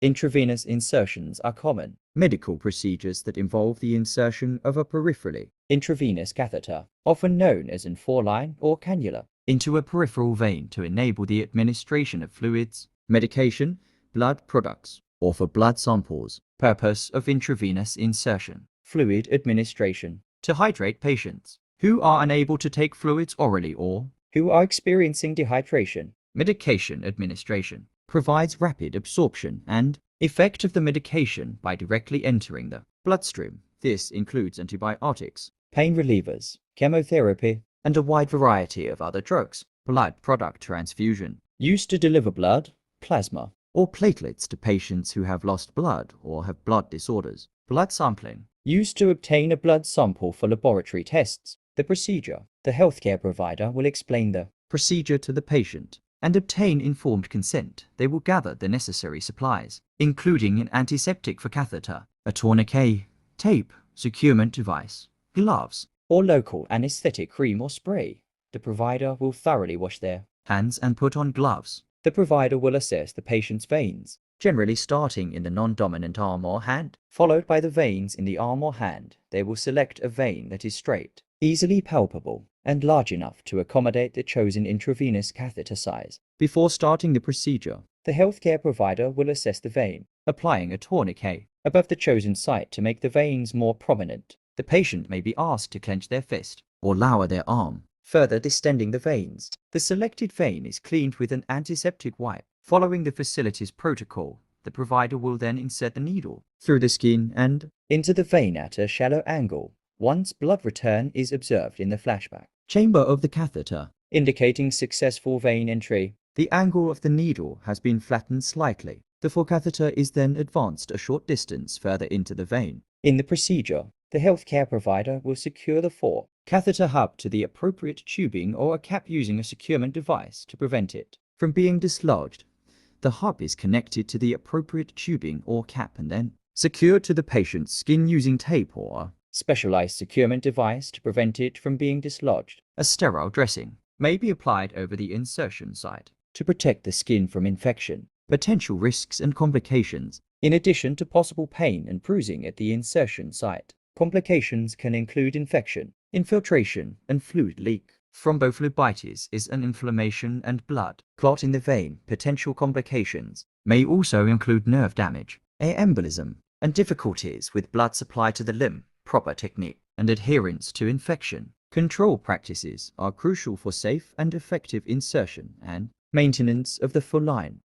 Intravenous insertions are common medical procedures that involve the insertion of a peripherally intravenous catheter, often known as an 4-line or cannula, into a peripheral vein to enable the administration of fluids, medication, blood products, or for blood samples. Purpose of intravenous insertion: fluid administration, to hydrate patients who are unable to take fluids orally or who are experiencing dehydration. Medication administration provides rapid absorption and effect of the medication by directly entering the bloodstream. This includes antibiotics, pain relievers, chemotherapy, and a wide variety of other drugs. Blood product transfusion, used to deliver blood, plasma, or platelets to patients who have lost blood or have blood disorders. Blood sampling, used to obtain a blood sample for laboratory tests. The procedure: the healthcare provider will explain the procedure to the patient and obtain informed consent. They will gather the necessary supplies, including an antiseptic for catheter, a tourniquet, tape, securement device, gloves, or local anesthetic cream or spray. The provider will thoroughly wash their hands and put on gloves. The provider will assess the patient's veins, generally starting in the non-dominant arm or hand, followed by the veins in the arm or hand. They will select a vein that is straight, easily palpable, and large enough to accommodate the chosen intravenous catheter size. Before starting the procedure, the healthcare provider will assess the vein, applying a tourniquet above the chosen site to make the veins more prominent. The patient may be asked to clench their fist or lower their arm, further distending the veins. The selected vein is cleaned with an antiseptic wipe. Following the facility's protocol, the provider will then insert the needle through the skin and into the vein at a shallow angle. Once blood return is observed in the flashback chamber of the catheter, indicating successful vein entry. The angle of the needle has been flattened slightly. The forecatheter is then advanced a short distance further into the vein. In the procedure, the healthcare provider will secure the forecatheter hub to the appropriate tubing or a cap using a securement device to prevent it from being dislodged. The hub is connected to the appropriate tubing or cap and then secured to the patient's skin using tape or a specialized securement device to prevent it from being dislodged. A sterile dressing may be applied over the insertion site to protect the skin from infection, potential risks and complications, in addition to possible pain and bruising at the insertion site. Complications can include infection, infiltration, and fluid leak. Thrombophlebitis is an inflammation and blood clot in the vein. Potential complications may also include nerve damage, embolism, and difficulties with blood supply to the limb. Proper technique and adherence to infection control practices are crucial for safe and effective insertion and maintenance of the full line.